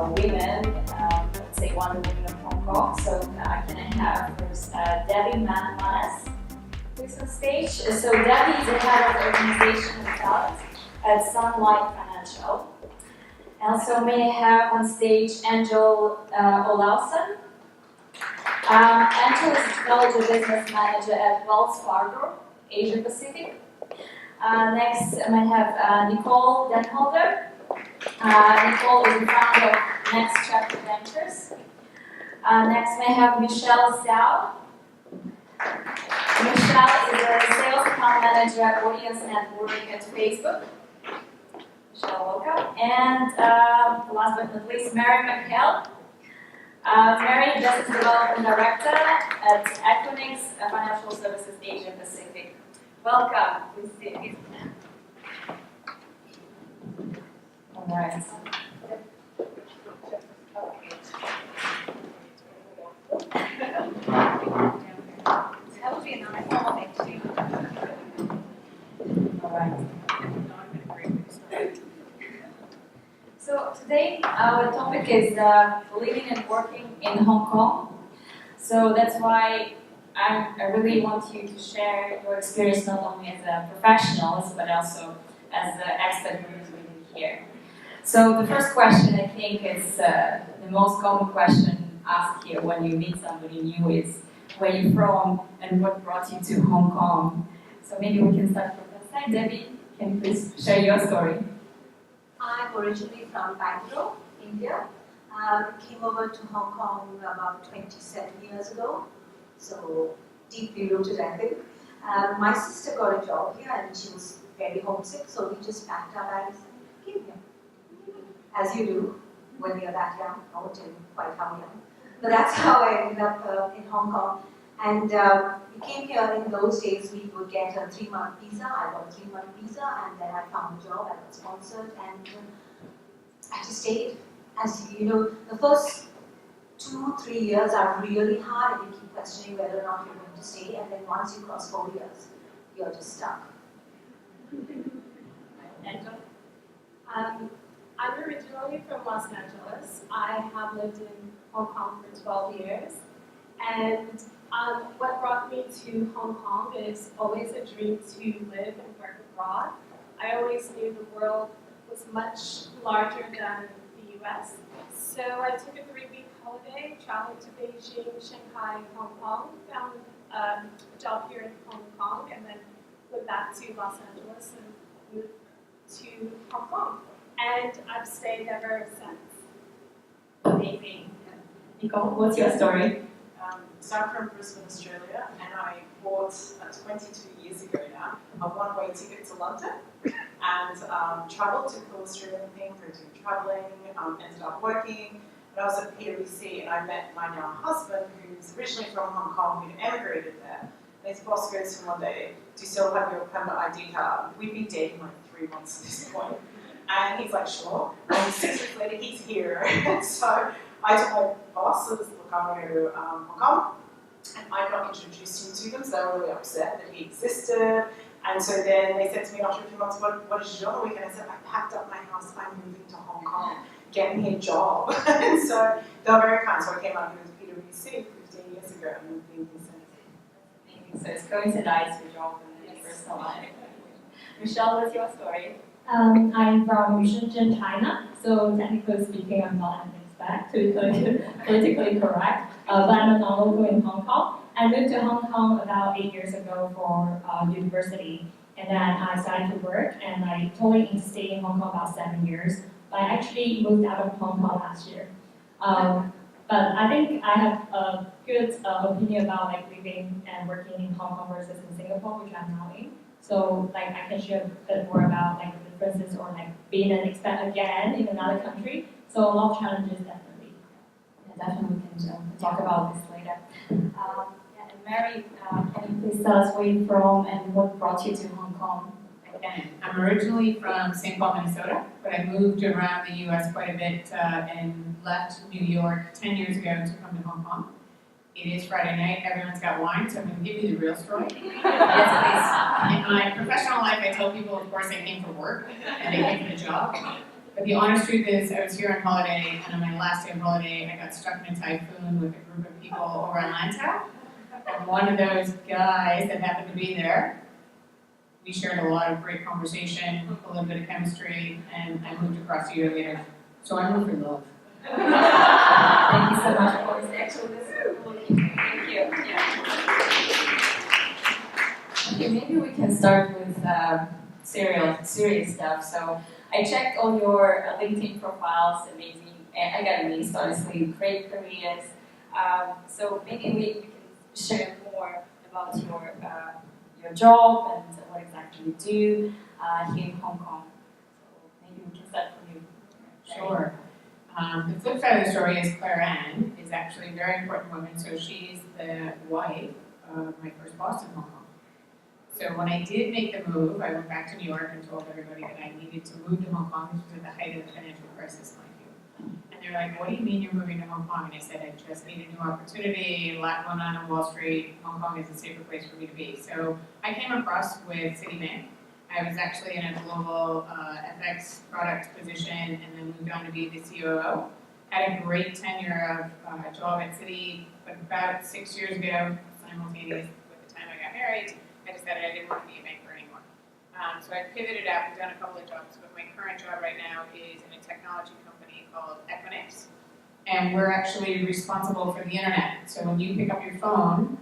women, let's say one woman of Hong Kong. So can I have first Debbie Mannas, who's on stage. So Debbie is the head of organization and talent at Sunlight Financial. Also may I have on stage Angel Olausson. Angel is a technology business manager at Wells Fargo, Asia Pacific. Next, I might have Nicole Denholder. Nicole is the founder of Next Chapter Ventures. Next, may I have Michelle Zhao. Michelle is a sales account manager at Audience Network at Facebook. Michelle, welcome. And last but not least, Mary McHale. Mary, Business Development Director at Equinix Financial Services Asia Pacific. Welcome. Please sit. All right. That would be a nice thing too. All right. So today our topic is living and working in Hong Kong. So that's why I really want you to share your experience not only as a professional but also as an expat woman living here. So the first question I think is the most common question asked here when you meet somebody new is where you're from and what brought you to Hong Kong. So maybe we can start from that side. Debbie, can you please share your story? I'm originally from Bangalore, India. Came over to Hong Kong about 27 years ago, so deeply rooted, I think. My sister got a job here and she was very homesick, so we just packed our bags and came here. As you do when you're that young, I won't tell you quite how young. But that's how I ended up in Hong Kong. And we came here in those days, we would get a 3-month visa. I got a 3-month visa and then I found a job, I got sponsored and I just stayed. As you know, the first 2-3 years are really hard and you keep questioning whether or not you're going to stay, and then once you cross 4 years, you're just stuck. Angel? I'm originally from Los Angeles. I have lived in Hong Kong for 12 years. And what brought me to Hong Kong is always a dream to live and work abroad. I always knew the world was much larger than the US. So I took a 3-week holiday, traveled to Beijing, Shanghai, Hong Kong, found a job here in Hong Kong, and then went back to Los Angeles and moved to Hong Kong. And I've stayed ever since. Amazing. Nicole, what's your story? So I'm from Brisbane, Australia, and I bought 22 years ago now a one-way ticket to London and travelled to the Australian thing for doing travelling, ended up working. And I was at PwC and I met my now husband, who's originally from Hong Kong, who emigrated there. And his boss goes to him one day, "Do you still have your permanent ID card?" We've been dating like 3 months at this point. And he's like, "Sure." And 6 weeks later, he's here. And so I told my bosses, "Look, I'm going to Hong Kong." And I got introduced him to them, so they were really upset that he existed. And so then they said to me after a few months, what did you do on the weekend? I said, "I packed up my house, I'm moving to Hong Kong, get me a job." And so they were very kind. So I came out here with PwC 15 years ago and we've been here since. So it's coincides with job and your personal life. Michelle, what's your story? I'm from Shenzhen, China, so technically speaking, I'm not an expat, to be politically correct, but I'm a non-local in Hong Kong. I moved to Hong Kong about 8 years ago for university, and then I started to work, and I totally stayed in Hong Kong about 7 years, but I actually moved out of Hong Kong last year. But I think I have a good opinion about like living and working in Hong Kong versus in Singapore, which I'm now in. So like I can share a bit more about like the differences or like being an expat again in another country. So a lot of challenges definitely. Yeah, definitely we can talk about this later. And Mary, can you please tell us where you're from and what brought you to Hong Kong? Okay. I'm originally from St. Paul, Minnesota, but I moved around the U.S. quite a bit and left New York 10 years ago to come to Hong Kong. It is Friday night, everyone's got wine, so I'm going to give you the real story. In my professional life, I tell people, of course, I came for work, and I came for the job. But the honest truth is, I was here on holiday, and on my last day of holiday, I got stuck in a typhoon with a group of people over Atlanta. And one of those guys that happened to be there, we shared a lot of great conversation, a little bit of chemistry, and I moved across a year later. So I moved for love. Thank you so much for this actual Thank you. Yeah. Okay, maybe we can start with serious stuff. So I checked all your LinkedIn profiles, amazing. I got amazed, honestly, great careers. So maybe we can share more about your job and what exactly you do here in Hong Kong. So maybe we can start from you. Sure. The flip side of the story is Claire Ann is actually a very important woman. So she's the wife of my first boss in Hong Kong. So when I did make the move, I went back to New York and told everybody that I needed to move to Hong Kong. This was at the height of the financial crisis, mind you. And they're like, what do you mean you're moving to Hong Kong? And I said, I just need a new opportunity, a lot going on Wall Street. Hong Kong is a safer place for me to be. So I came across with Citibank. I was actually in a global FX product position and then moved on to be the COO. Had a great tenure of job at Citi, but about 6 years ago, simultaneous with the time I got married, I decided I didn't want to be a banker anymore. So I pivoted out and done a couple of jobs, but my current job right now is in a technology company called Equinix. And we're actually responsible for the internet. So when you pick up your phone,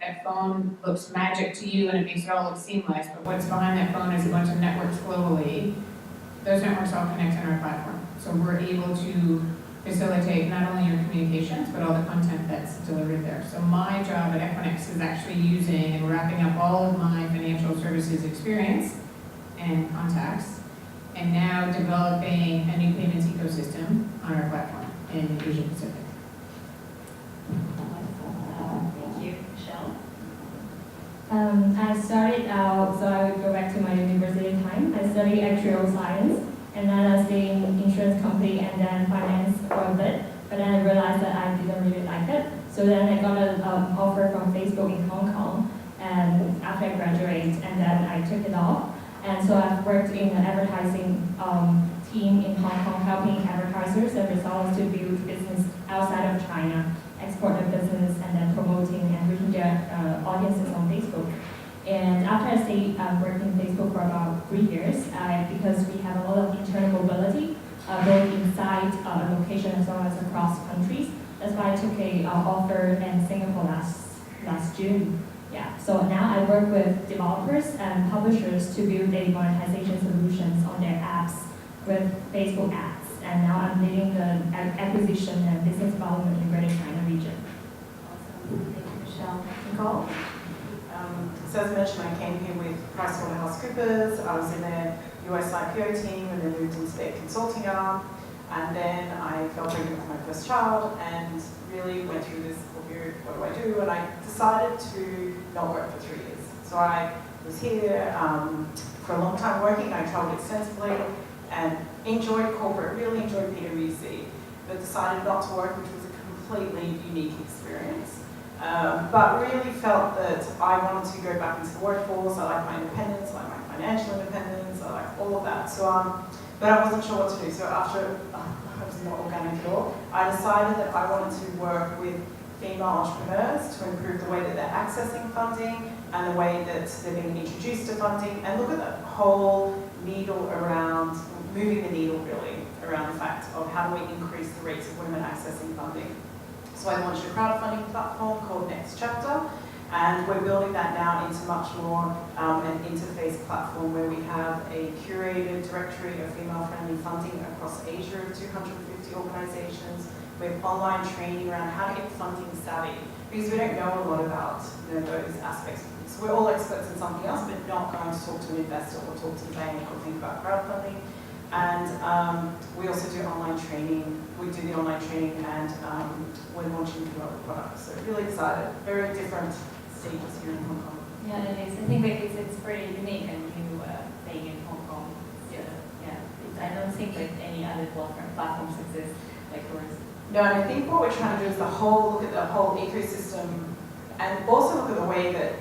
that phone looks magic to you and it makes it all look seamless, but what's behind that phone is a bunch of networks globally. Those networks all connect on our platform. So we're able to facilitate not only your communications, but all the content that's delivered there. So my job at Equinix is actually using and wrapping up all of my financial services experience and contacts, and now developing a new payments ecosystem on our platform in Asia Pacific. Thank you, Michelle. I started out, so I would go back to my university time. I studied actuarial science, and then I stayed in insurance company and then finance for a bit. But then I realized that I didn't really like it. So then I got an offer from Facebook in Hong Kong, and after I graduated, and then I took it off. And so I've worked in the advertising team in Hong Kong, helping advertisers and resellers to build business outside of China, export their business, and then promoting and reaching their audiences on Facebook. And after I stayed working in Facebook for about 3 years, because we have a lot of internal mobility, both inside a location as well as across countries, that's why I took a offer in Singapore last June. Yeah, so now I work with developers and publishers to build a monetization solutions on their apps with Facebook ads. And now I'm leading the acquisition and business development in Greater China region. Awesome. Thank you, Michelle. Nicole? So as mentioned, I came here with PricewaterhouseCoopers. I was in their US IPO team and then moved into their consulting arm. And then I fell pregnant with my first child and really went through this period, what do I do? And I decided to not work for 3 years. So I was here for a long time working. I traveled extensively and enjoyed corporate, really enjoyed PwC, but decided not to work, which was a completely unique experience. But really felt that I wanted to go back into the workforce. I like my independence, I like my financial independence, I like all of that. So, but I wasn't sure what to do. So after, I was not organic at all, I decided that I wanted to work with female entrepreneurs to improve the way that they're accessing funding and the way that they're being introduced to funding, and look at the whole needle around, moving the needle really, around the fact of how do we increase the rates of women accessing funding. So I launched a crowdfunding platform called Next Chapter, and we're building that now into much more an interface platform where we have a curated directory of female-friendly funding across Asia of 250 organizations. We have online training around how to get funding savvy, because we don't know a lot about those aspects. So we're all experts in something else, but not going to talk to an investor or talk to the bank or think about crowdfunding. And we also do online training. We do the online training, and we're launching a few other products. So really excited. Very different stages here in Hong Kong. Yeah, it is. I think like it's pretty unique and new thing in Hong Kong. I don't think like any other platforms exist like yours. No, and I think what we're trying to do is look at the whole ecosystem, and also look at the way that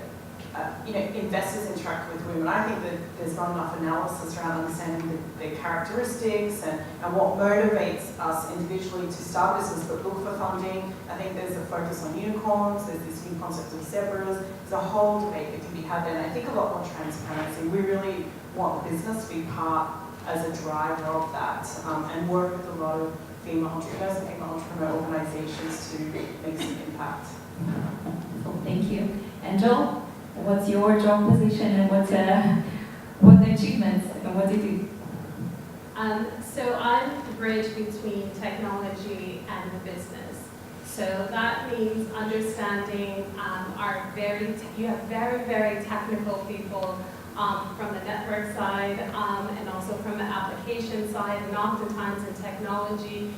investors interact with women. I think that there's not enough analysis around understanding their characteristics and what motivates us individually to start business but look for funding. I think there's a focus on unicorns, there's this new concept of zebras, there's a whole debate that can be had there, and I think a lot more transparency. We really want business to be part as a driver of that, and work with a lot of female entrepreneurs and female entrepreneur organizations to make some impact. Thank you. And Joel, what's your job position and what the achievements and what do you do? So I'm the bridge between technology and the business. So that means understanding you have very, very technical people from the network side and also from the application side, and oftentimes in technology.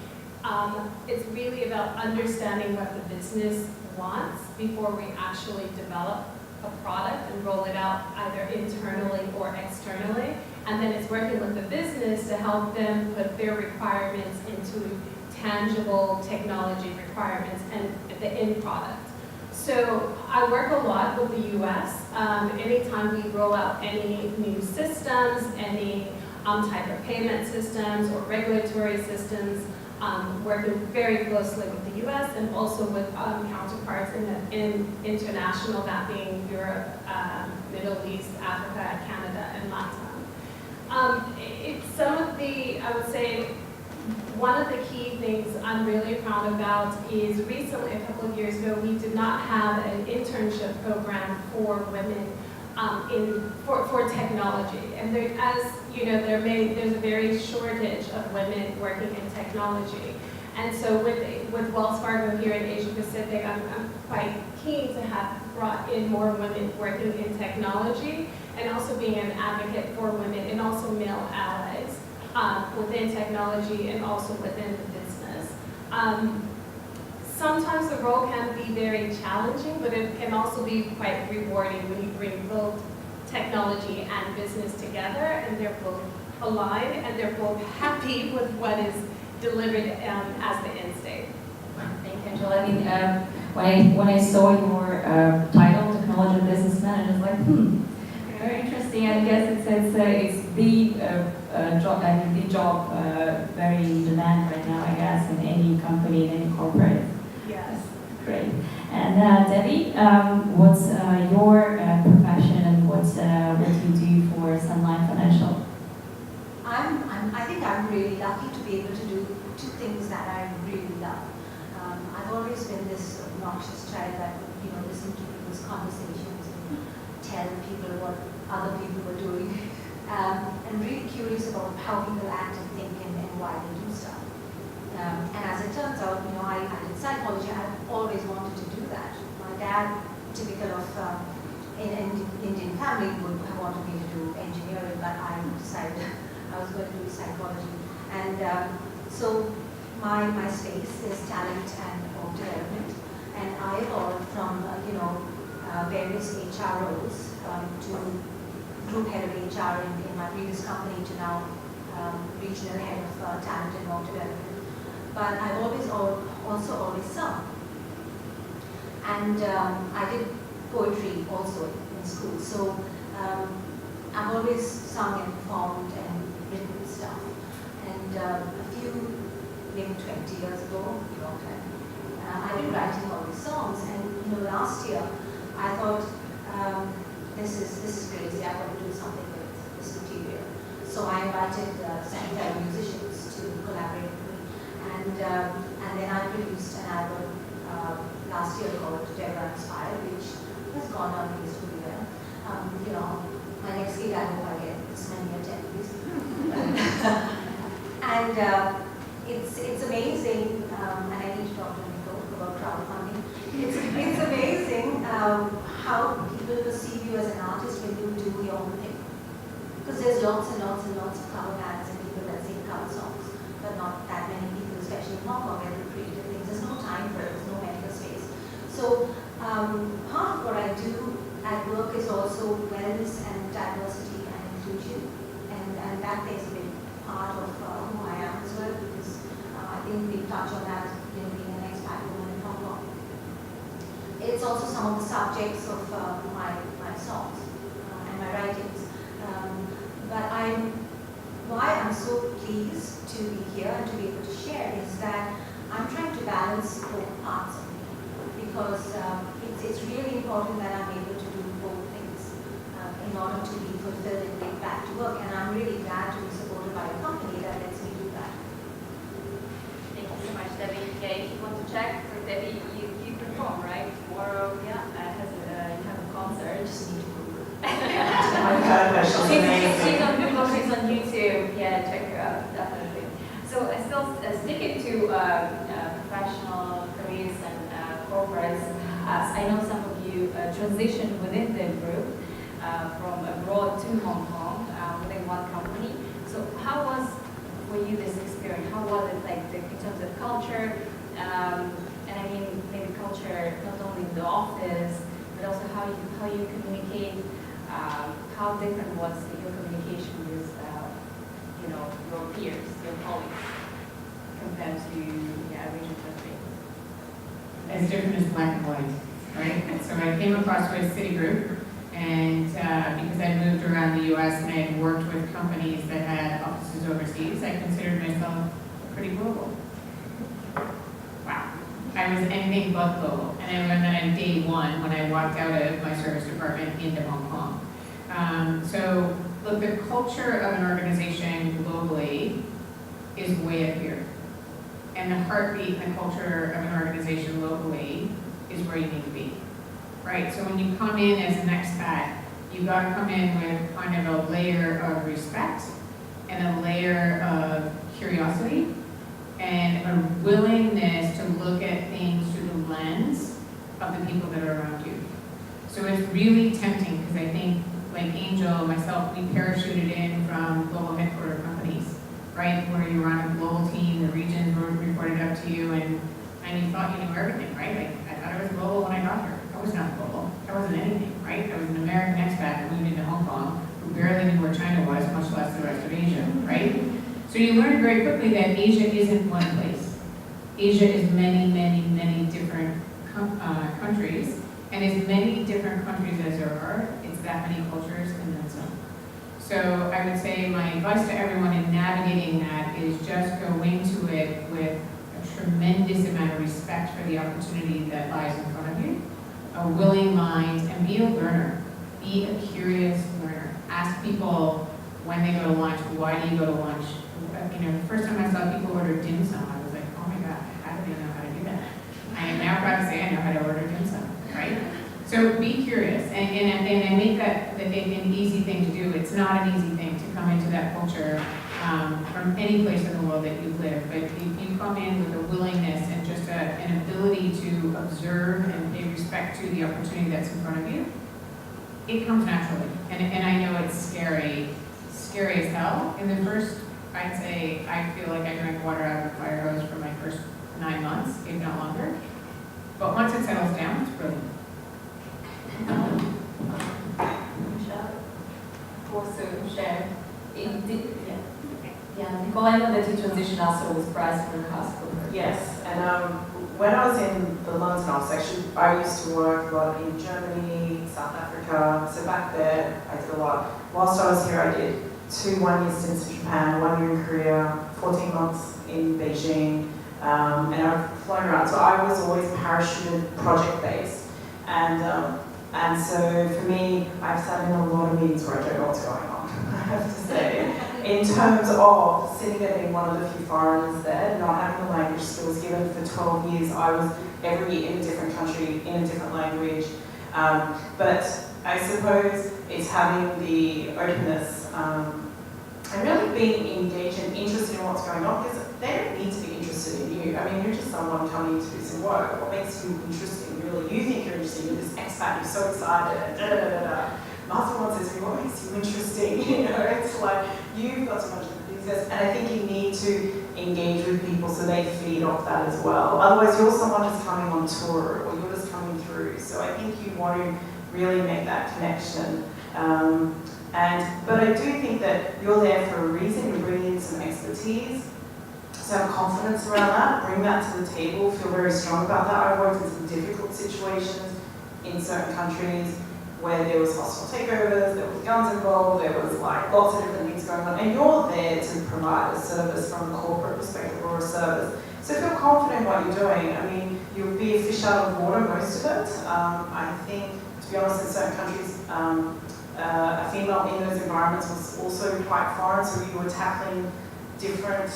It's really about understanding what the business wants before we actually develop a product and roll it out either internally or externally. And then it's working with the business to help them put their requirements into tangible technology requirements and the end product. So I work a lot with the US. Anytime we roll out any new systems, any type of payment systems or regulatory systems, working very closely with the US and also with counterparts in international, that being Europe, Middle East, Africa, Canada, and Latin. It's some of the, I would say, one of the key things I'm really proud about is recently, a couple of years ago, we did not have an internship program for women for technology. And there, as you know, there's a very shortage of women working in technology. And so with Wells Fargo here in Asia Pacific, I'm quite keen to have brought in more women working in technology and also being an advocate for women and also male allies within technology and also within the business. Sometimes the role can be very challenging, but it can also be quite rewarding when you bring both technology and business together and they're both aligned and they're both happy with what is delivered as the end state. Thank you, Angela. I mean, when I saw your title, Technology and Business Manager, I was like, very interesting. I guess it's the job, the job very in demand right now, I guess, in any company, in any corporate. Yes. Great. And Debbie, what's your profession and what do you do for Sunlight Financial? I think I'm really lucky to be able to do two things that I really love. I've always been this obnoxious child that would, listen to people's conversations and tell people what other people were doing, and really curious about how people act and think and why they do stuff. And as it turns out, I did psychology. I've always wanted to do that. My dad, typical of in Indian family, would have wanted me to do engineering, but I decided I was going to do psychology. And so my space is talent and org development, and I evolved from various HR roles to group head of HR in my previous company to now regional head of talent and org development. But I've also always sung, and I did poetry also in school. So I've always sung and performed and written stuff. And a few, maybe 20 years ago, I did writing all these songs. And last year I thought this is crazy. I want to do something with this material. So I invited some fellow musicians to collaborate with me. And then I produced an album last year called Deborah Inspire, which has gone on peacefully well. My next gig, I hope I get this many attendees. And it's amazing, and I need to talk to Nicole about crowdfunding. It's amazing how people perceive you as an artist when you do your own thing. Because there's lots and lots and lots of cover bands and people that sing cover songs, but not that many people, especially in Hong Kong, where they create things. There's no time for it, there's no mental space. So part of what I do at work is also wellness and diversity and inclusion, and that plays a big part of who I am as well, because I think we touch on that, being an expat woman in Hong Kong. It's also some of the subjects of my my songs and my writings. But why I'm so pleased to be here and to be able to share is that I'm trying to balance both parts of me, because it's really important that I'm able to do both things in order to be fulfilled and get back to work. And I'm really glad to be supported by a company that lets me do that. Thank you so much, Debbie. Yeah, if you want to check for Debbie, you perform, right? Tomorrow, yeah, you have a concert. Just need to she's on Google, she's on YouTube. Yeah, check her out, definitely. So still sticking to professional careers and corporates, I know some of you transitioned within the group from abroad to Hong Kong within one company. So how was for you this experience? How was it like in terms of culture? And I mean maybe culture not only in the office, but also how you communicate. How different was your communication with your peers, your colleagues, compared to Asian countries? As different as black and white, right? So I came across with Citigroup, and because I moved around the U.S. and I had worked with companies that had offices overseas, I considered myself pretty global. Wow. I was anything but global. And I remember on day one when I walked out of my service department into Hong Kong. So look, the culture of an organization globally is way up here. And the heartbeat and the culture of an organization locally is where you need to be, right? So when you come in as an expat, you've got to come in with kind of a layer of respect and a layer of curiosity and a willingness to look at things through the lens of the people that are around you. So it's really tempting because I think, like Angel, myself, we parachuted in from global headquarter companies, right? Where you were on a global team, the regions were reported up to you, and you thought you knew everything, right? Like, I thought I was global when I got here. I was not global. I wasn't anything, right? I was an American expat that moved into Hong Kong, who barely knew where China was, much less the rest of Asia, right? So you learn very quickly that Asia isn't one place. Asia is many, many, many different countries, and as many different countries as there are, it's that many cultures and then some. So I would say my advice to everyone in navigating that is just go into it with a tremendous amount of respect for the opportunity that lies in front of you, a willing mind, and be a learner. Be a curious learner. Ask people when they go to lunch, why do you go to lunch? The first time I saw people order dim sum, I was like, oh my God, how do they know how to do that? I am now proud to say I know how to order dim sum, right? So be curious, and make that an easy thing to do. It's not an easy thing to come into that culture from any place in the world that you live, but if you come in with a willingness and just an ability to observe and pay respect to the opportunity that's in front of you, it comes naturally. And I know it's scary as hell. In the first, I'd say, I feel like I drank water out of a fire hose for my first 9 months, if not longer. But once it settles down, it's brilliant. Also share. Nicole, I know that you transitioned also with Price for Hospital. Yes, and when I was in the London office, I used to work a lot in Germany, South Africa. So back there, I did a lot. Whilst I was here, I did 2 one-year stints in Japan, 1 year in Korea, 14 months in Beijing, and I've flown around. So I was always parachuted project-based. And so for me, I've sat in a lot of meetings where I don't know what's going on, I have to say. In terms of sitting there being one of the few foreigners there, not having the language skills, given for 12 years I was every year in a different country, in a different language. But I suppose it's having the openness and really being engaged and interested in what's going on, because they don't need to be interested in you. I mean, you're just someone coming to do some work. What makes you interesting, really? You think you're interesting, you're this expat, you're so excited, and da-da-da-da-da. Mastermind says, what makes you interesting? It's like, you've got so much enthusiasm, and I think you need to engage with people so they feed off that as well. Otherwise, you're someone just coming on tour, or you're just coming through. So I think you want to really make that connection. But I do think that you're there for a reason. You're bringing in some expertise. So have confidence around that, bring that to the table, feel very strong about that. I've worked in some difficult situations in certain countries, where there was hostile takeovers, there was guns involved, there was like lots of different things going on, and you're there to provide a service from a corporate perspective or a service. So feel confident in what you're doing. I mean, you'll be a fish out of water most of it. I think, to be honest, in certain countries, a female in those environments was also quite foreign, so you were tackling different,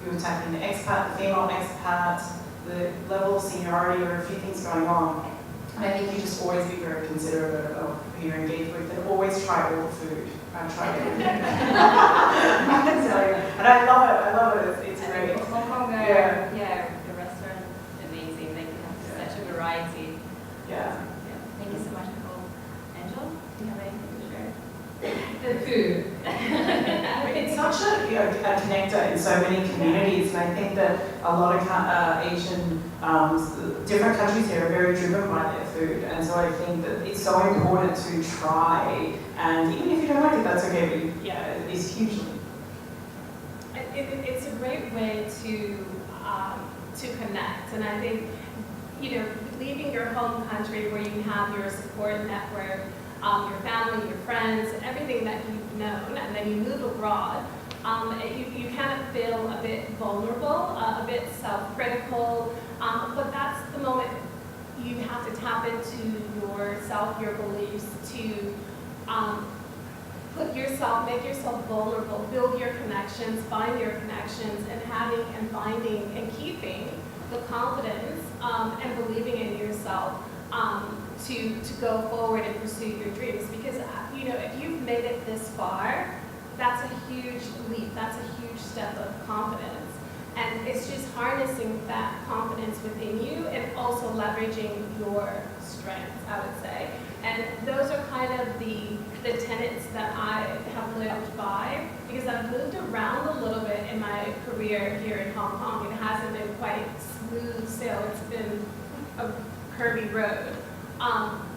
you were tackling the expat, the female expat, the level of seniority, or a few things going on. And I think you just always be very considerate of who you're engaged with, and always try all the food. I try everything. I can tell you. And I love it, it's great. Hong Kong, yeah, the restaurant, amazing. Like, you have such a variety. Yeah. Thank you so much, Nicole. Angel, do you have anything to share? The food. It's such a connector in so many communities, and I think that a lot of Asian, different countries here are very driven by their food, and so I think that it's so important to try, and even if you don't like it, that's okay, but yeah, it's hugely. It's a great way to connect, and I think, you know, leaving your home country where you have your support network, your family, your friends, everything that you've known, and then you move abroad, you kind of feel a bit vulnerable, a bit self-critical, but that's the moment you have to tap into yourself, your beliefs, to make yourself vulnerable, build your connections, find your connections, and having and finding and keeping the confidence and believing in yourself to go forward and pursue your dreams. Because, you know, if you've made it this far, that's a huge leap, that's a huge step of confidence. And it's just harnessing that confidence within you and also leveraging your strengths, I would say. And those are kind of the tenets that I have lived by, because I've moved around a little bit in my career here in Hong Kong. It hasn't been quite smooth sail, it's been a curvy road.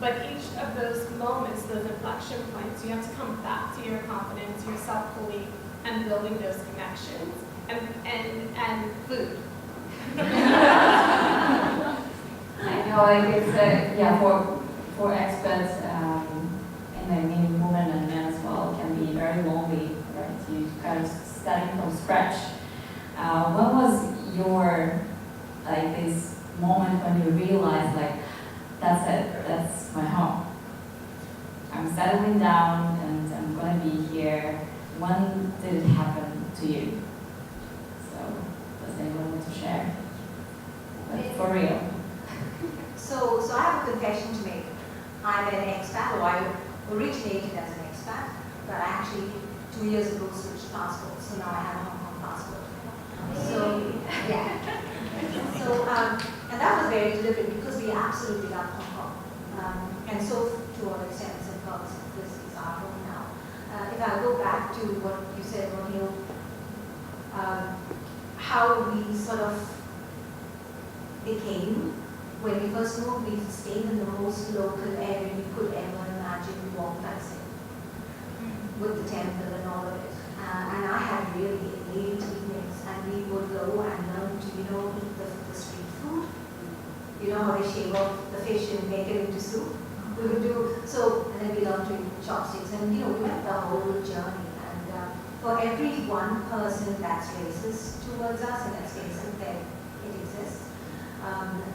But each of those moments, those inflection points, you have to come back to your confidence, your self-belief, and building those connections, and food. I know, like it's for expats and I mean women and men as well, it can be very lonely, right? You kind of starting from scratch. What was your this moment when you realized that's it, that's my home? I'm settling down and I'm gonna be here. When did it happen to you? So does anyone want to share? Like, for real. So I have a confession to make. I'm an expat, or I originated as an expat, but I actually 2 years ago switched passports, so now I have a Hong Kong passport. So, yeah. So, and that was very deliberate because we absolutely love Hong Kong. And so, to all extents and purposes, this is our home now. If I go back to what you said, McHale, how we sort of became, when we first moved, we stayed in the most local area we could ever imagine, Wong Tai Sin, with the temple and all of it. And I had really late evenings, and we would go and learn to, eat the street food. You know how they shave off the fish and make it into soup? We would do so, and then we learned to use chopsticks, and we went the whole journey. And for every one person that's racist towards us, and let's face it, there it exists.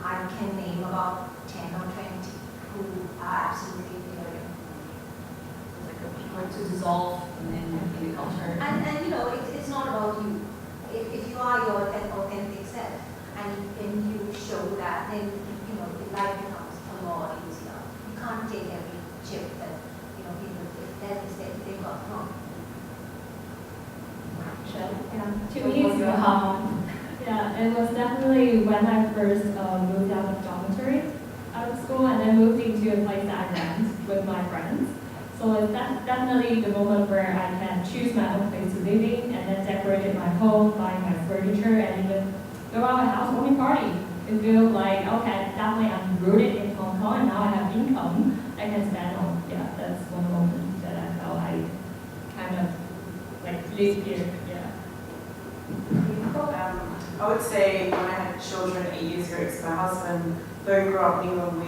I can name about 10 or 20 who are absolutely fearing. Like a people to dissolve in the culture. And it's not about you. If you are your authentic self, and you show that, then life becomes a lot easier. You can't take every chip that people, if that is that they got wrong. To me, it's yeah, it was definitely when I first moved out of dormitory, out of school, and then moved into a place that I rent with my friends. So it's definitely the moment where I can choose my own place to live in, and then decorated my home, buying my furniture, and even go out a housewarming party. It feels like, okay, definitely I'm rooted in Hong Kong, and now I have income I can spend on. Yeah, that's one moment that I felt I kind of live here. Yeah. I would say when I had children 8 years ago, because my husband, though he grew up in England,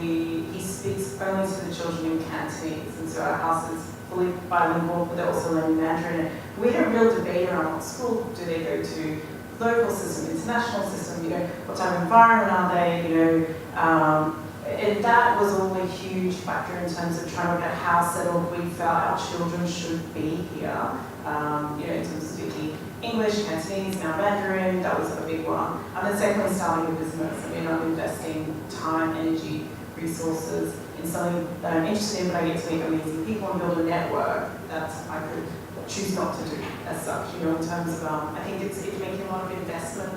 he speaks only to the children in Cantonese, and so our house is fully bilingual, but they're also learning Mandarin. And we had a real debate around what school do they go to, local system, international system, you know, what type of environment are they, you know, and that was all a huge factor in terms of trying to work out how settled we felt our children should be here, you know, in terms of speaking English, Cantonese, now Mandarin, that was a big one. And then secondly, starting a business. I mean, I'm investing time, energy, resources in something that I'm interested in, but I get to meet amazing people and build a network that I could choose not to do as such, you know, in terms of, I think it's making a lot of investment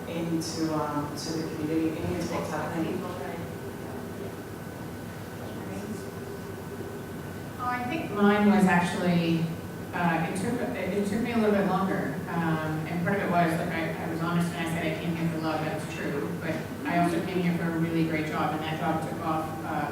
into to the community, into what's happening. Oh, I think mine was actually, it took me a little bit longer, and part of it was, like, I was honest and I said I came here for love, that's true, but I also came here for a really great job, and that job took off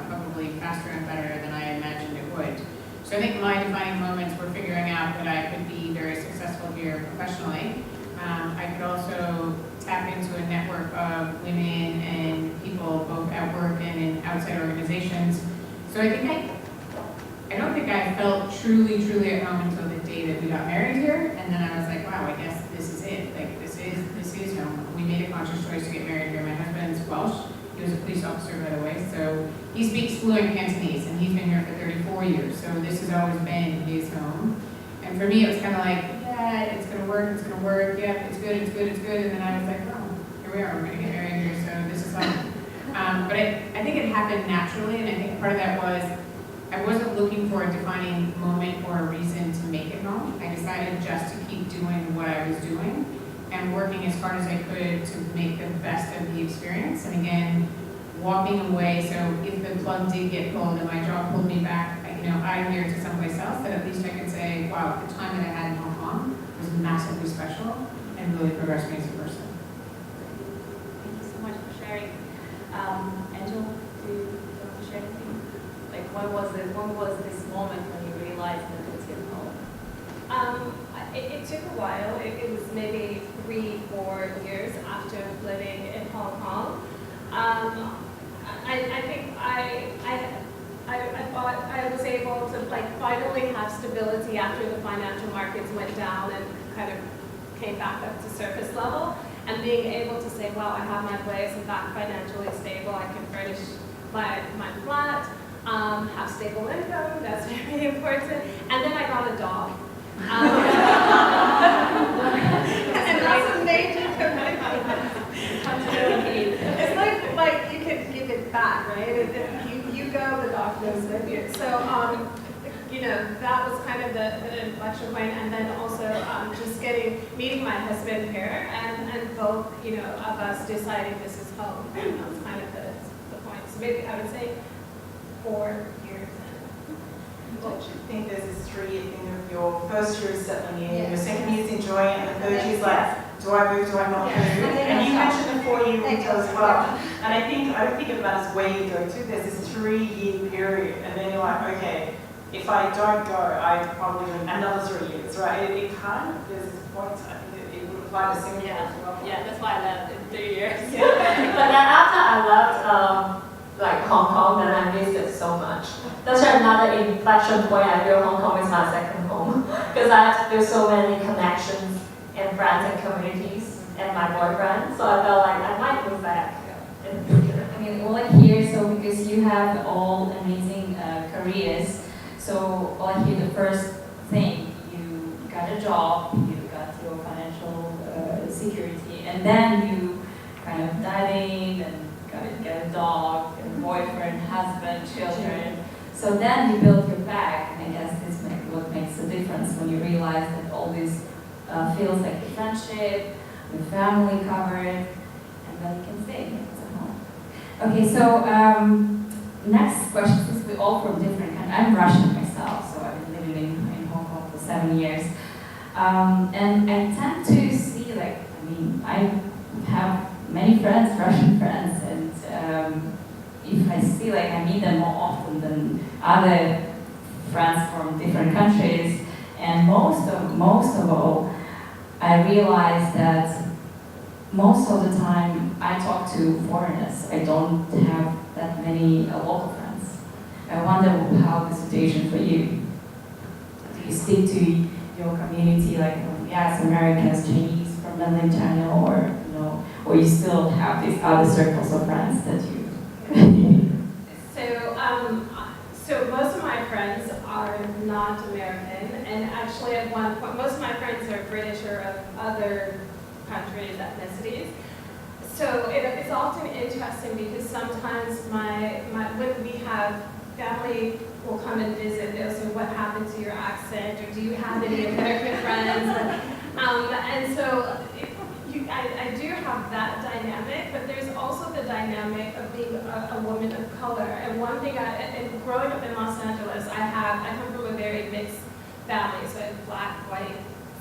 probably faster and better than I imagined it would. So I think my defining moments were figuring out that I could be very successful here professionally. I could also tap into a network of women and people both at work and in outside organizations. So I think I don't think I felt truly at home until the day that we got married here, and then I was like, wow, I guess this is it. Like, this is home. We made a conscious choice to get married here. My husband's Welsh. He was a police officer, by the way, so he speaks fluent Cantonese, and he's been here for 34 years, so this has always been his home. And for me, it was kind of like, yeah, it's going to work, yeah, it's good, and then I was like, oh, here we are, we're going to get married here, so this is home. But I think it happened naturally, and I think part of that was I wasn't looking for a defining moment or a reason to make it home. I decided just to keep doing what I was doing and working as hard as I could to make the best of the experience. And again, walking away, so if the plug did get pulled and my job pulled me back, I'm here to someplace else, that at least I could say, wow, the time that I had in Hong Kong was massively special and really progressed me as a person. Thank you so much for sharing. Angel, do you want to share anything? Like, when was this moment when you realized that it was your home? It took a while. It was maybe 3-4 years after living in Hong Kong. I think I thought I was able to finally have stability after the financial markets went down and kind of came back up to surface level, and being able to say, wow, I have my place, I'm back financially stable, I can furnish my flat, have stable income, that's very important, and then I got a dog. And that's a major commitment. It's like you can give it back, right? If you go, the dog goes with you. So, that was kind of the inflection point, and then also just meeting my husband here, and both, of us deciding this is home. And that was kind of the point. So maybe I would say 4 years in. Don't you think there's this 3-year thing of your first year is settling in, your second year is enjoying it, and the third year is like, do I move, do I not move? And you mentioned the 4-year window as well. And I don't think of that as where you go to. There's this 3-year period, and then you're like, okay, if I don't go, I probably do another 3 years, right? It kind of, there's this point, I think it would apply to Singapore as well. Yeah, that's why I left in 3 years. But then after I left, Hong Kong, then I missed it so much. That's another inflection point. I feel Hong Kong is my second home because I have to build so many connections and friends and communities and my boyfriend. So I felt like I might move back in the future. I mean, all I hear, so because you have all amazing careers, so all I hear the first thing, you got a job, you got your financial security, and then you kind of diving and get a dog, a boyfriend, husband, children. So then you build your back, and I guess this is what makes the difference when you realize that all this feels like a friendship, with family covered, and then you can say it's a home. Okay, so next question, since we're all from different countries, I'm Russian myself, so I've been living in Hong Kong for 7 years. And I tend to see, I have many friends, Russian friends, and if I see, I meet them more often than other friends from different countries, and most of all, I realize that most of the time I talk to foreigners. I don't have that many local friends. I wonder how the situation for you. Do you stick to your community, like yes, Americans, Chinese from London Channel, or or you still have these other circles of friends that you? So most of my friends are not American, and actually at one point, most of my friends are British or of other countries, ethnicities. So it's often interesting because sometimes when we have family will come and visit, they'll say, what happened to your accent, or do you have any American friends? And so I do have that dynamic, but there's also the dynamic of being a woman of color. And one thing, and growing up in Los Angeles, I come from a very mixed family, so I have black, white,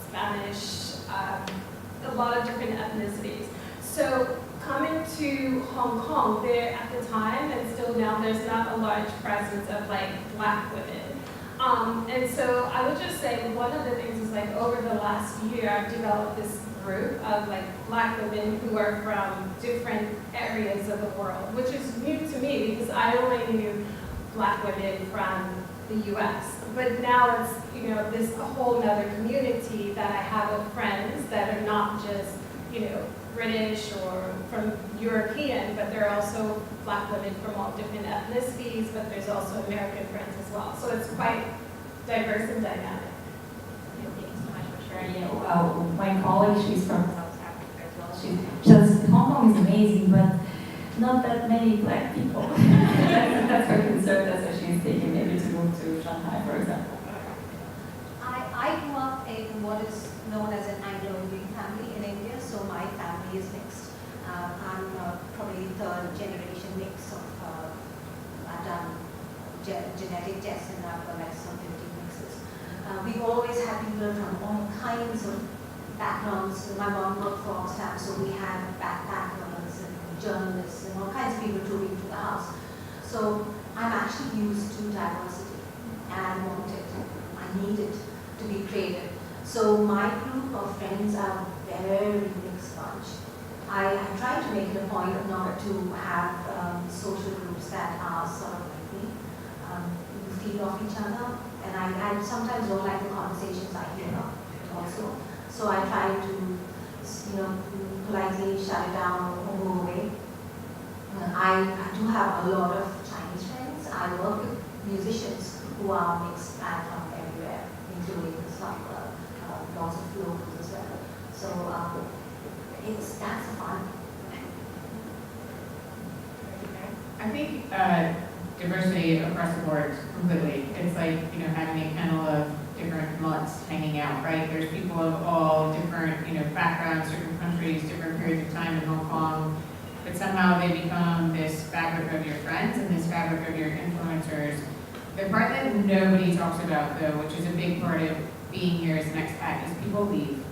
Spanish, a lot of different ethnicities. So coming to Hong Kong, there at the time, and still now, there's not a large presence of like black women. And so I would just say one of the things is like over the last year, I've developed this group of like black women who are from different areas of the world, which is new to me because I only knew black women from the US. But now it's, this whole other community that I have of friends that are not just, British or from European, but there are also black women from all different ethnicities, but there's also American friends as well. So it's quite diverse and dynamic. Thank you so much for sharing. My colleague, she's from South Africa as well. She says Hong Kong is amazing, but not that many black people. That's her concern. That's why she's thinking maybe to move to Shanghai, for example. I grew up in what is known as an Anglo-Indian family in India, so my family is mixed. I'm probably third generation mix of, I've done genetic tests and I've got like some 50 mixes. We've always had people from all kinds of backgrounds. My mom worked for Oxfam, so we had backpackers and journalists and all kinds of people touring to the house. So I'm actually used to diversity and I want it. I need it to be creative. So my group of friends are a very mixed bunch. I try to make it a point not to have social groups that are sort of like me, who feed off each other. And I sometimes don't like the conversations I hear also. So I try to, politely shut it down or move away. I do have a lot of Chinese friends. I work with musicians who are mixed and from everywhere, including some lots of locals as well. So that's fun. I think diversity across the board completely. It's like, having a panel of different mutts hanging out, right? There's people of all different, backgrounds, different countries, different periods of time in Hong Kong, but somehow they become this fabric of your friends and this fabric of your influencers. The part that nobody talks about, though, which is a big part of being here as an expat, is people leave.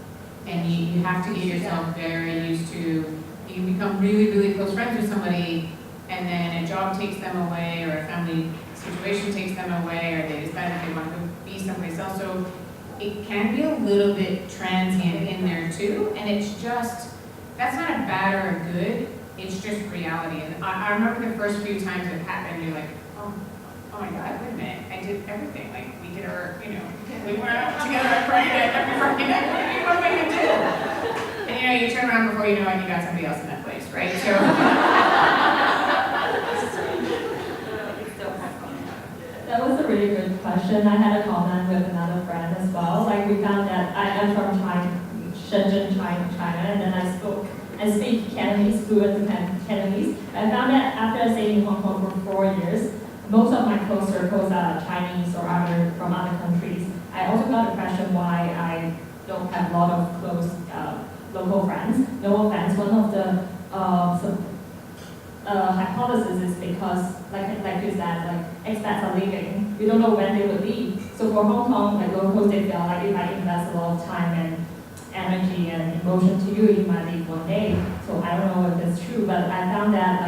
And you have to get yourself very used to, you become really, really close friends with somebody, and then a job takes them away, or a family situation takes them away, or they decide that they want to go be someplace else. So it can be a little bit transient in there too, and it's just, that's not a bad or a good, it's just reality. And I remember the first few times it happened, you're like, oh my God, wait a minute, I did everything. Like, we did our, we went out together every Friday night, what am I going to do? And you turn around before you know it, you got somebody else in that place, right? So. That was a really good question. I had a comment with another friend as well. Like, we found that I am from Shenzhen, China, and then I speak Cantonese, fluent Cantonese. I found that after staying in Hong Kong for 4 years, most of my close circles are Chinese or from other countries. I also got the question why I don't have a lot of close local friends. No offense, one of the hypothesis is because, like you said, like expats are leaving. We don't know when they will leave. So for Hong Kong, like locals, they feel like if I invest a lot of time and energy and emotion to you, you might leave one day. So I don't know if it's true, but I found that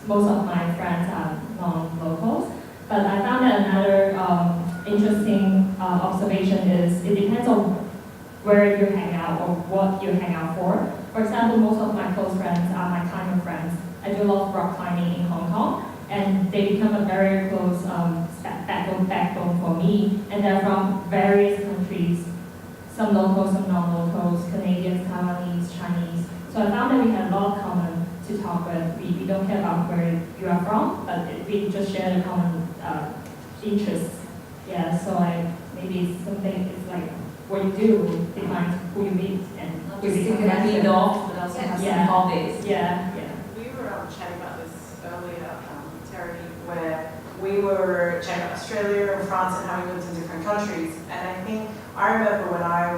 most of my friends are non-locals. But I found that another interesting observation is it depends on where you hang out or what you hang out for. for example, most of my close friends are my climber friends. I do a lot of rock climbing in Hong Kong, and they become a very close backbone for me. And they're from various countries, some locals, some non-locals, Canadians, Taiwanese, Chinese. So I found that we had a lot of common to talk with. We don't care about where you are from, but we just share the common interests. Yeah, so maybe something is like what you do defines who you meet and Not who just you to become get connected. off, but also have Yeah. some hobbies. Yeah. We were chatting about this earlier, Terry, where we were chatting about Australia and France and how we lived in different countries. And I think I remember when I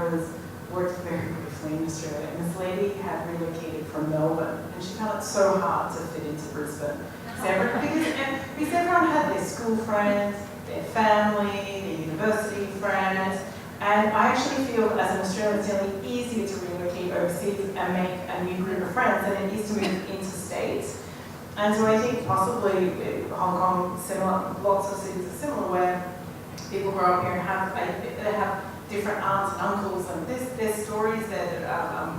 worked very briefly in Australia, and this lady had relocated from Melbourne, and she found it so hard to fit into Brisbane. Because everyone had their school friends, their family, their university friends, and I actually feel as an Australian it's really easier to relocate overseas and make a new group of friends than it is to move interstate. And so I think possibly Hong Kong, similar, lots of cities are similar where people grow up here and have different aunts and uncles, and there's stories that are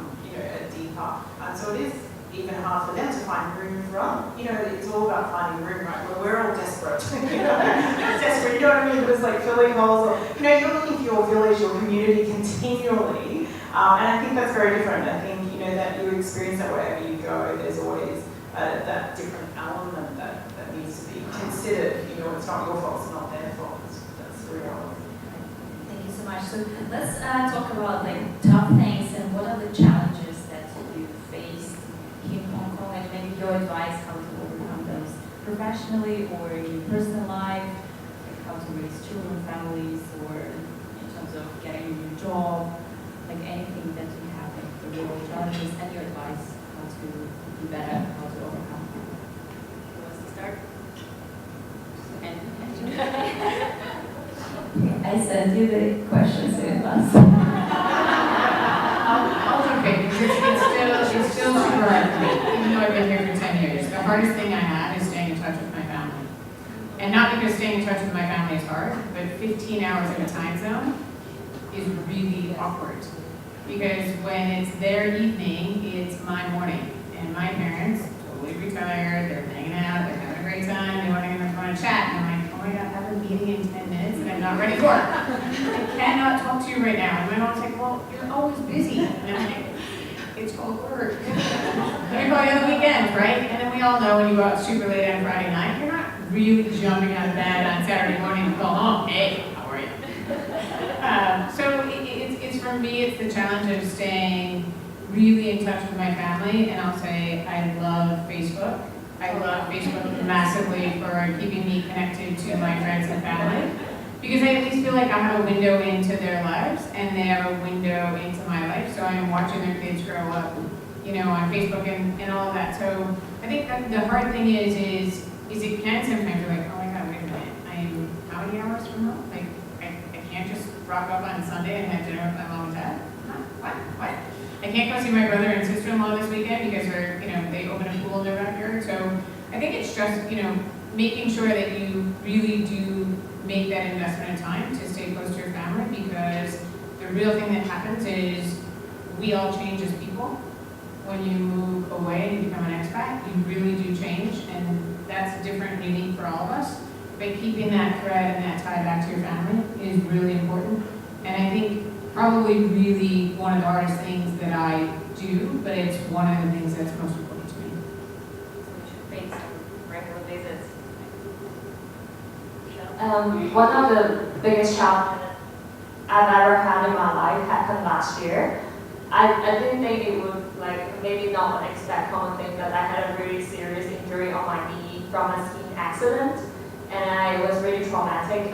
deeper. And so it is even hard for them to find room from. It's all about finding room, right? We're all desperate. Desperate, you know what I mean? It was like filling holes. You're looking for your village, your community continually. And I think that's very different. I think, that you experience that wherever you go, there's always that different element that needs to be considered. It's not your fault, it's not their fault. That's the reality. Thank you so much. So let's talk about tough things and what are the challenges that you faced in Hong Kong, and maybe your advice how to overcome those professionally or in your personal life, like how to raise children, families, or in terms of getting a new job, anything that you have, the real challenges, and your advice how to do better, how to overcome. Who wants to start? I sent you the questions in advance. Okay, it's still super hard for me, even though I've been here for 10 years. The hardest thing I have is staying in touch with my family. And not because staying in touch with my family is hard, but 15 hours in a time zone is really awkward. Because when it's their evening, it's my morning. And my parents, totally retired, they're hanging out, they're having a great time, they want to chat. And I'm like, oh my God, I have a meeting in 10 minutes and I'm not ready for it. I cannot talk to you right now. And my mom's like, well, you're always busy. And I'm like, it's called work. Let me call you on the weekends, right? And then we all know when you go out super late on Friday night, you're not really jumping out of bed on Saturday morning to call home, hey, how are you? So it's for me, it's the challenge of staying really in touch with my family, and I'll say I love Facebook. I love Facebook massively for keeping me connected to my friends and family, because I at least feel like I have a window into their lives, and they have a window into my life, so I'm watching their kids grow up, on Facebook and all of that. So I think that the hard thing is it can sometimes be like, oh my God, wait a minute, I am how many hours from home? I can't just rock up on Sunday and have dinner with my mom and dad. What? I can't go see my brother and sister-in-law this weekend because they open a pool in their backyard. So I think it's just, making sure that you really do make that investment of time to stay close to your family, because the real thing that happens is we all change as people. When you move away and become an expat, you really do change, and that's different and unique for all of us. But keeping that thread and that tie back to your family is really important. And I think probably really one of the hardest things that I do, but it's one of the things that's most important to me. So we should face on a regular basis. One of the biggest challenges I've ever had in my life happened last year. I didn't think it would, maybe not an expat common thing, but I had a really serious injury on my knee from a skiing accident. And it was really traumatic,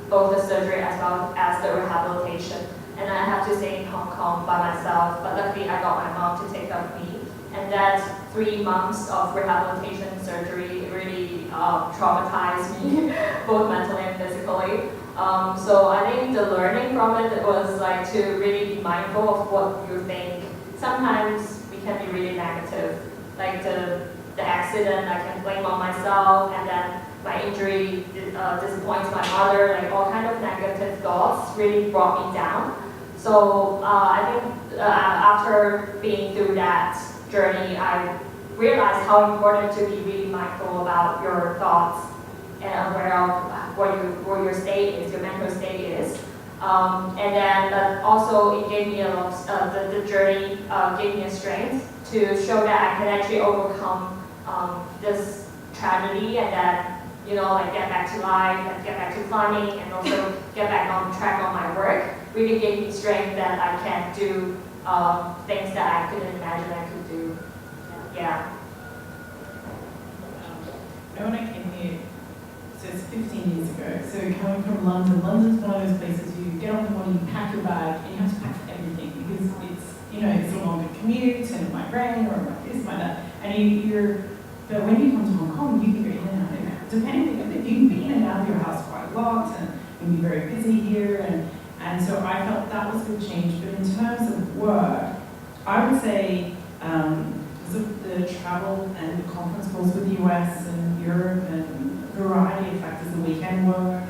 both the surgery as well as the rehabilitation. And I had to stay in Hong Kong by myself, but luckily I got my mom to take care of me. And that 3 months of rehabilitation surgery really traumatized me, both mentally and physically. So I think the learning from it was to really be mindful of what you think. Sometimes we can be really negative, the accident I can blame on myself, and then my injury disappoints my mother, all kind of negative thoughts really brought me down. So I think after being through that journey, I realized how important to be really mindful about your thoughts and aware of what your state is, your mental state is. And then also it gave me a lot, the journey gave me a strength to show that I can actually overcome this tragedy and then, you know, like get back to life and get back to climbing and also get back on track on my work. Really gave me strength that I can do things that I couldn't imagine I could do. Yeah. When I came here, so it's 15 years ago, so coming from London, London's one of those places you get on the morning, you pack your bag, and you have to pack for everything because it's, you know, it's a longer commute, and it might rain, or it might this, might that, and but when you come to Hong Kong, you can go in and out of your house, depending on if you can be in and out of your house quite a lot, and you can be very busy here, and so I felt that was a good change, but in terms of work, I would say, the travel and the conference calls with the US and Europe and a variety of factors, the weekend work,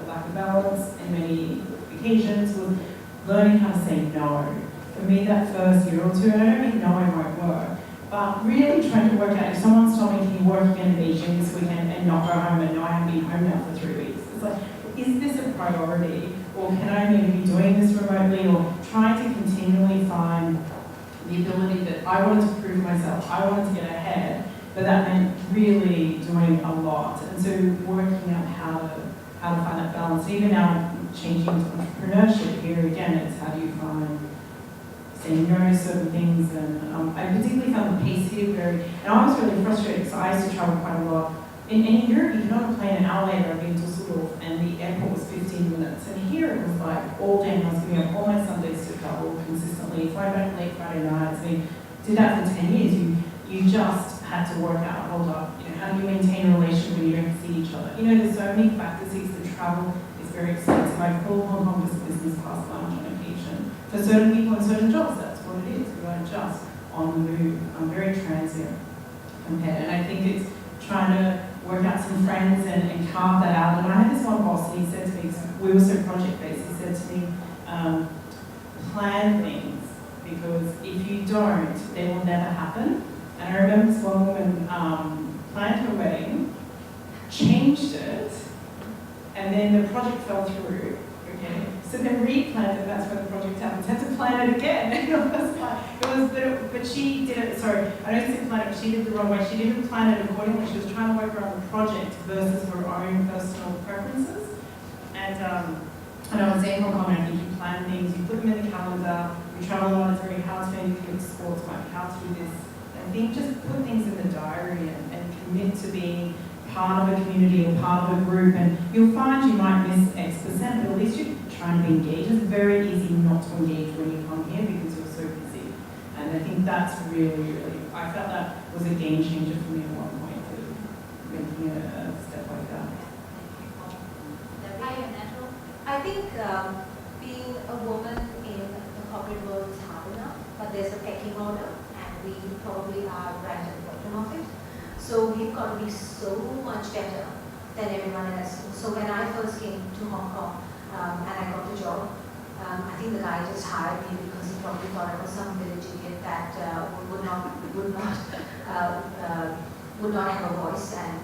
lack of balance in many occasions, was learning how to say no. For me, that first year or two, and I don't mean no, I won't work, but really trying to work out, if someone's told me, can you work again in Beijing this weekend and not go home, and no, I haven't been home now for 3 weeks. It's like, is this a priority? Or can I maybe be doing this remotely, or trying to continually find the ability that I wanted to prove myself, I wanted to get ahead, but that meant really doing a lot. And so working out how to find that balance. Even now, changing to entrepreneurship, here again, it's how do you find saying no to certain things. And I particularly found the pace here very, and I was really frustrated because I used to travel quite a lot. In Europe, you can on a plane an hour later, I've been to Düsseldorf, and the airport was 15 minutes. And here it was like all day, and I was giving up all my Sundays to travel consistently, flying back late Friday nights. I mean, did that for 10 years. You just had to work out, hold up, you know, how do you maintain a relationship when you don't see each other? You know, there's so many factors. The travel is very expensive. I call Hong Kong just business class lounge on occasion. For certain people in certain jobs, that's what it is. We are just on the move. I'm very transient compared, and I think it's trying to work out some friends and carve that out. And I had this one boss, and he said to me, we were so project-based, he said to me, plan things, because if you don't, they will never happen. And I remember this one woman planned her wedding, changed it, and then the project fell through, okay? So then replanned it, that's when the project happened. Had to plan it again. But she did it, sorry, I don't say plan it, but she did it the wrong way. She didn't plan it accordingly. She was trying to work around the project versus her own personal preferences. And I was saying Hong Kong, I think you plan things, you put them in the calendar, you travel a lot, it's very hard to maybe do sports, might be hard to do this. I think just put things in the diary and commit to being part of a community or part of a group, and you'll find you might miss X%, but at least you're trying to be engaged. It's very easy not to engage when you come here because you're so busy. And I think that's really, I felt that was a game changer for me at one point, making a step like that. I think being a woman in the corporate world is hard enough, but there's a pecking order, and we probably are right at the bottom of it. So we've got to be so much better than everyone else. So when I first came to Hong Kong and I got the job, I think the guy just hired me because he probably thought I was some village idiot that would not have a voice and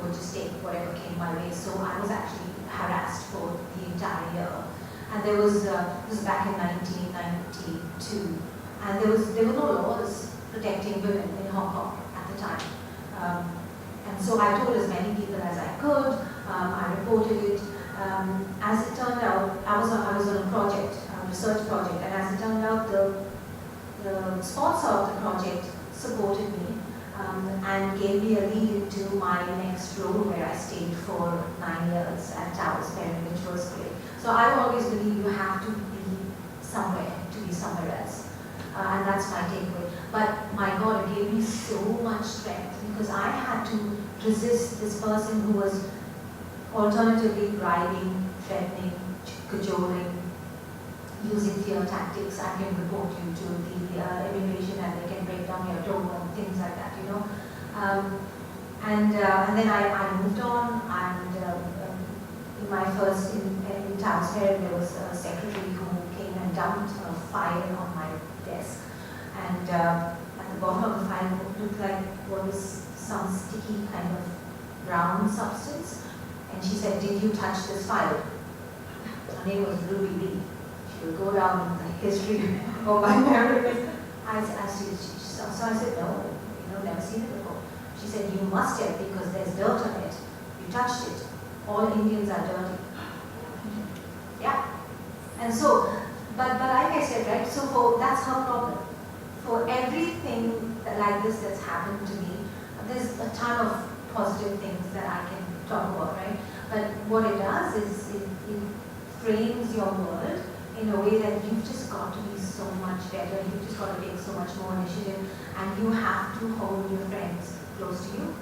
would just take whatever came my way. So I was actually harassed for the entire year. And there was this was back in 1992, and there were no laws protecting women in Hong Kong at the time. And so I told as many people as I could. I reported it. As it turned out, I was on a project, a research project, and as it turned out, the sponsor of the project supported me and gave me a lead into my next role, where I stayed for 9 years at Towers Perry, which was great. So I always believe you have to be somewhere to be somewhere else, and that's my takeaway. But my God, it gave me so much strength because I had to resist this person who was alternatively bribing, threatening, cajoling, using fear tactics. I can report you to the immigration and they can break down your door and things like that, you know. And then I moved on, and in my first in Towers Perry, there was a secretary who came and dumped a file on my desk. And at the bottom of the file looked like what was some sticky kind of brown substance. And she said, "Did you touch this file?" Her name was Ruby Lee. She will go down in the history of my memories. So I said, "No, never seen it before." She said, "You must have, because there's dirt on it. You touched it. All Indians are dirty." Yeah. And so, but like I said, right, so that's her problem. For everything like this that's happened to me, there's a ton of positive things that I can talk about, right? But what it does is it frames your world in a way that you've just got to be so much better, you've just got to take so much more initiative, and you have to hold your friends close to you.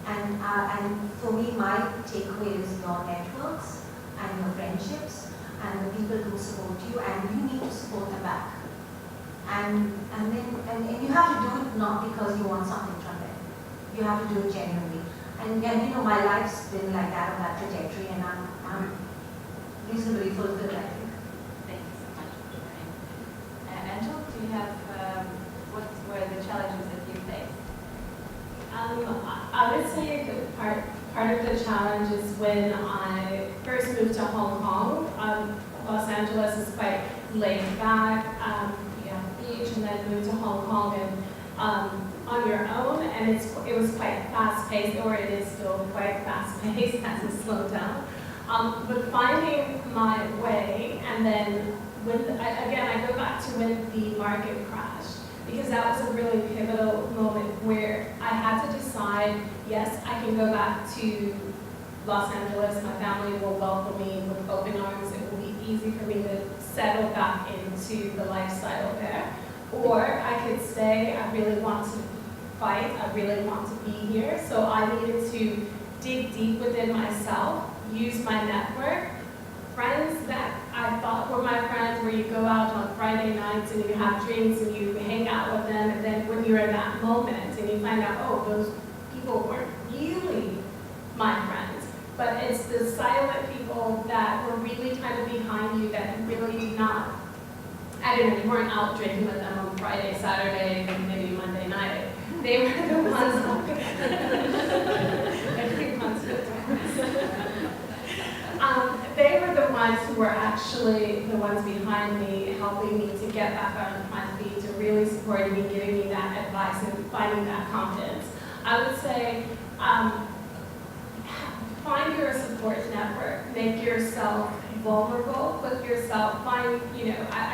And for me, my takeaway is your networks and your friendships and the people who support you, and you need to support them back. And you have to do it not because you want something from them. You have to do it genuinely. And my life's been like that, on that trajectory, and I'm reasonably fulfilled, I think. Thank you so much for sharing. Angel, do you have, what were the challenges that you faced? I would say that part of the challenge is when I first moved to Hong Kong. Los Angeles is quite laid back. You have the beach, and then moved to Hong Kong and on your own, and it was quite fast paced, or it is still quite fast paced. Hasn't slowed down. But finding my way, and then I go back to when the market crashed, because that was a really pivotal moment where I had to decide, yes, I can go back to Los Angeles, my family will welcome me with open arms, it will be easy for me to settle back into the lifestyle there. Or I could stay, I really want to fight, I really want to be here, so I needed to dig deep within myself, use my network, friends that I thought were my friends, where you go out on Friday nights and you have drinks and you hang out with them, and then when you're in that moment and you find out, oh, those people weren't really my friends, but it's the silent people that were really kind of behind you that really did not, I don't know, you weren't out drinking with them on Friday, Saturday, maybe Monday night. They were the ones, everyone's they were the ones who were actually the ones behind me, helping me to get back on my feet, to really supporting me, giving me that advice and finding that confidence. I would say, find your support network, make yourself vulnerable, put yourself, I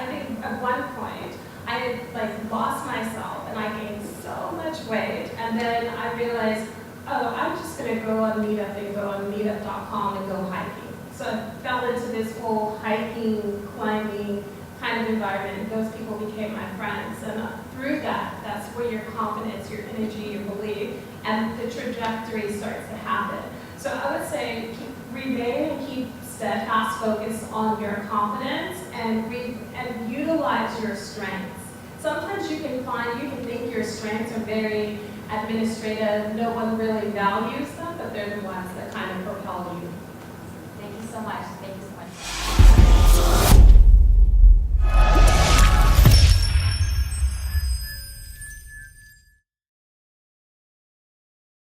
think at one point, I had lost myself and I gained so much weight, and then I realized, oh, I'm just gonna go on Meetup and go on meetup.com and go hiking. So I fell into this whole hiking, climbing kind of environment, and those people became my friends. And through that, that's where your confidence, your energy, your belief, and the trajectory starts to happen. So I would say remain and keep steadfast focus on your confidence and utilize your strengths. Sometimes you can think your strengths are very administrative, no one really values them, but they're the ones that kind of propel you. Thank you so much. Thank you so much.